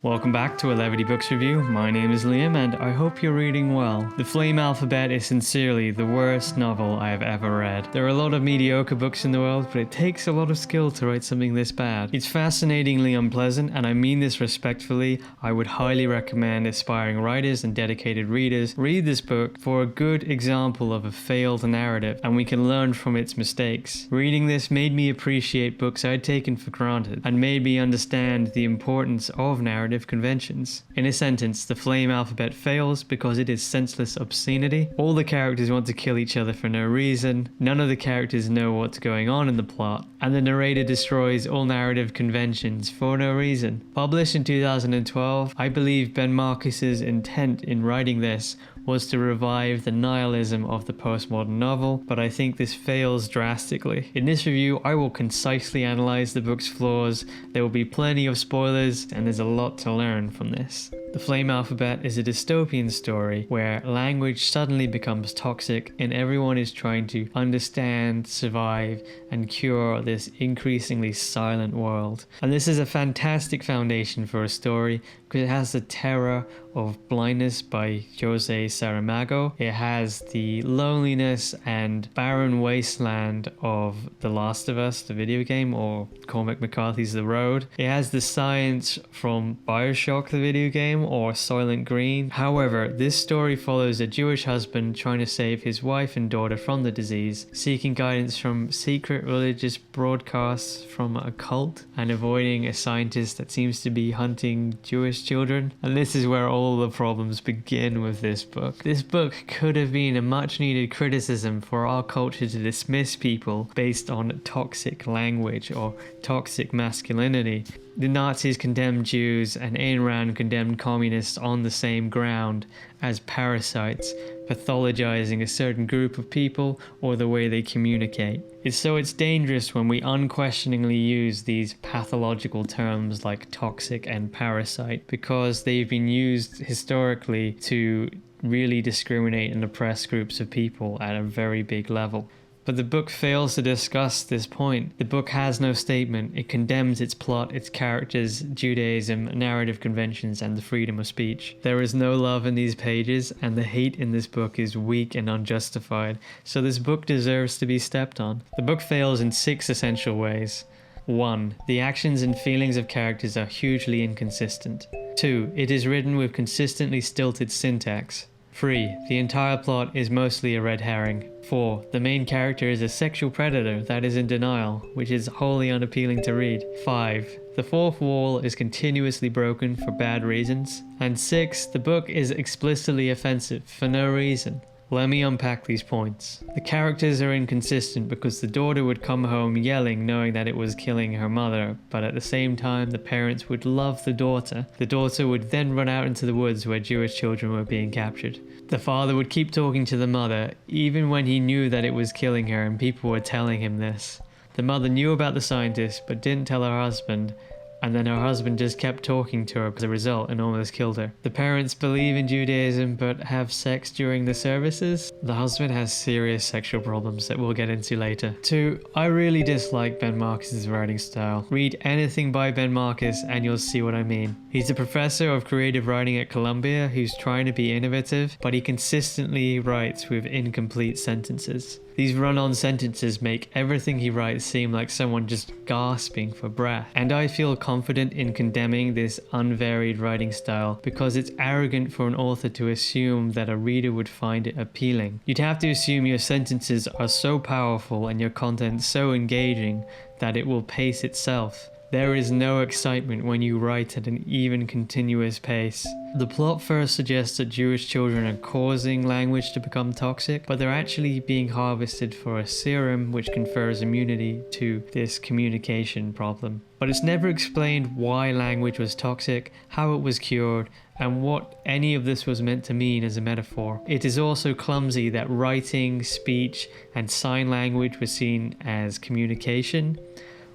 Welcome back to a Levity Books review. My name is Liam and I hope you're reading well. The Flame Alphabet is sincerely the worst novel I have ever read. There are a lot of mediocre books in the world, but it takes a lot of skill to write something this bad. It's fascinatingly unpleasant, and I mean this respectfully. I would highly recommend aspiring writers and dedicated readers read this book for a good example of a failed narrative, and we can learn from its mistakes. Reading this made me appreciate books I'd taken for granted and made me understand the importance of narrative conventions. In a sentence, the Flame Alphabet fails because it is senseless obscenity. All the characters want to kill each other for no reason, none of the characters know what's going on in the plot, and the narrator destroys all narrative conventions for no reason. Published in 2012, I believe Ben Marcus's intent in writing this was to revive the nihilism of the postmodern novel, but I think this fails drastically. In this review, I will concisely analyze the book's flaws. There will be plenty of spoilers, and there's a lot to learn from this. The Flame Alphabet is a dystopian story where language suddenly becomes toxic and everyone is trying to understand, survive, and cure this increasingly silent world. And this is a fantastic foundation for a story because it has the terror of blindness by Jose Saramago. It has the loneliness and barren wasteland of The Last of Us, the video game, or Cormac McCarthy's The Road. It has the science from BioShock, the video game, or Soylent Green. However, this story follows a Jewish husband trying to save his wife and daughter from the disease, seeking guidance from secret religious broadcasts from a cult, and avoiding a scientist that seems to be hunting Jewish children. And this is where all the problems begin with this book. This book could have been a much needed criticism for our culture to dismiss people based on toxic language or toxic masculinity. The Nazis condemned Jews and Ayn Rand condemned communists on the same ground as parasites, pathologizing a certain group of people or the way they communicate. It's dangerous when we unquestioningly use these pathological terms like toxic and parasite because they've been used historically to really discriminate and oppress groups of people at a very big level. But the book fails to discuss this point. The book has no statement. It condemns its plot, its characters, Judaism, narrative conventions, and the freedom of speech. There is no love in these pages, and the hate in this book is weak and unjustified. So this book deserves to be stepped on. The book fails in 6 essential ways. 1. The actions and feelings of characters are hugely inconsistent. 2. It is written with consistently stilted syntax. 3. The entire plot is mostly a red herring. 4. The main character is a sexual predator that is in denial, which is wholly unappealing to read. 5. The fourth wall is continuously broken for bad reasons. And 6. The book is explicitly offensive for no reason. Let me unpack these points. The characters are inconsistent because the daughter would come home yelling knowing that it was killing her mother, but at the same time the parents would love the daughter. The daughter would then run out into the woods where Jewish children were being captured. The father would keep talking to the mother even when he knew that it was killing her and people were telling him this. The mother knew about the scientist but didn't tell her husband, and then her husband just kept talking to her as a result and almost killed her. The parents believe in Judaism but have sex during the services. The husband has serious sexual problems that we'll get into later. 2. I really dislike Ben Marcus's writing style. Read anything by Ben Marcus and you'll see what I mean. He's a professor of creative writing at Columbia who's trying to be innovative, but he consistently writes with incomplete sentences. These run-on sentences make everything he writes seem like someone just gasping for breath. And I feel confident in condemning this unvaried writing style because it's arrogant for an author to assume that a reader would find it appealing. You'd have to assume your sentences are so powerful and your content so engaging that it will pace itself. There is no excitement when you write at an even continuous pace. The plot first suggests that Jewish children are causing language to become toxic, but they're actually being harvested for a serum which confers immunity to this communication problem. But it's never explained why language was toxic, how it was cured, and what any of this was meant to mean as a metaphor. It is also clumsy that writing, speech, and sign language were seen as communication,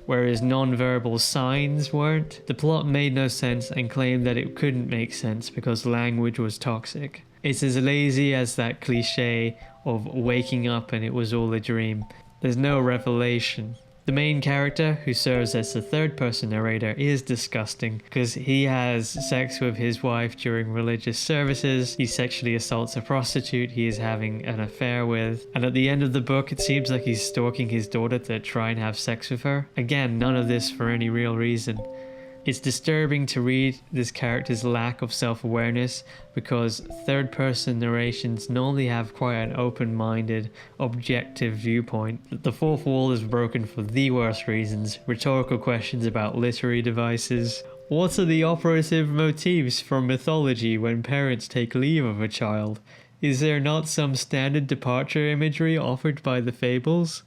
whereas non-verbal signs weren't. The plot made no sense and claimed that it couldn't make sense because language was toxic. It's as lazy as that cliche of waking up and it was all a dream. There's no revelation. The main character, who serves as the third-person narrator, is disgusting because he has sex with his wife during religious services, he sexually assaults a prostitute he is having an affair with, and at the end of the book it seems like he's stalking his daughter to try and have sex with her. Again, none of this for any real reason. It's disturbing to read this character's lack of self-awareness because third-person narrations normally have quite an open-minded, objective viewpoint. The fourth wall is broken for the worst reasons. Rhetorical questions about literary devices. What are the operative motifs from mythology when parents take leave of a child? Is there not some standard departure imagery offered by the fables?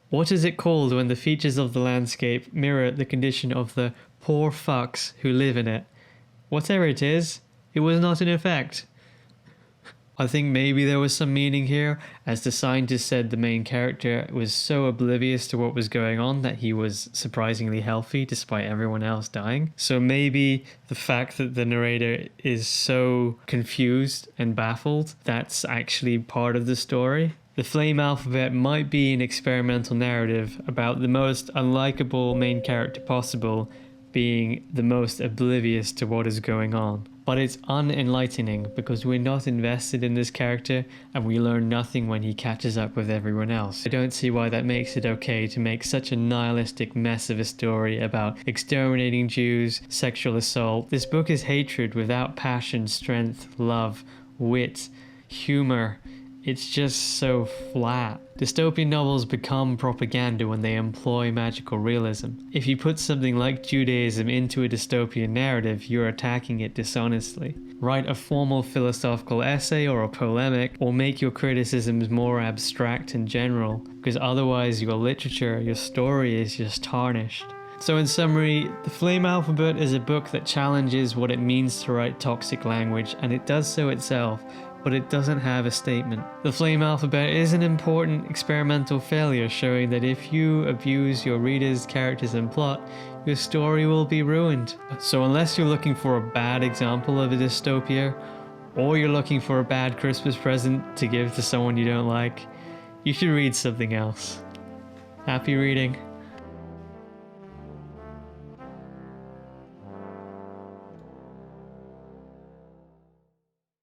What is it called when the features of the landscape mirror the condition of the poor fucks who live in it? Whatever it is, it was not in effect. I think maybe there was some meaning here, as the scientist said the main character was so oblivious to what was going on that he was surprisingly healthy despite everyone else dying. So maybe the fact that the narrator is so confused and baffled, that's actually part of the story. The Flame Alphabet might be an experimental narrative about the most unlikable main character possible being the most oblivious to what is going on. But it's unenlightening because we're not invested in this character and we learn nothing when he catches up with everyone else. I don't see why that makes it okay to make such a nihilistic mess of a story about exterminating Jews, sexual assault. This book is hatred without passion, strength, love, wit, humor. It's just so flat. Dystopian novels become propaganda when they employ magical realism. If you put something like Judaism into a dystopian narrative, you're attacking it dishonestly. Write a formal philosophical essay or a polemic, or make your criticisms more abstract and general, because otherwise your literature, your story is just tarnished. So in summary, The Flame Alphabet is a book that challenges what it means to write toxic language, and it does so itself, but it doesn't have a statement. The Flame Alphabet is an important experimental failure, showing that if you abuse your readers, characters and plot, your story will be ruined. So unless you're looking for a bad example of a dystopia, or you're looking for a bad Christmas present to give to someone you don't like, you should read something else. Happy reading.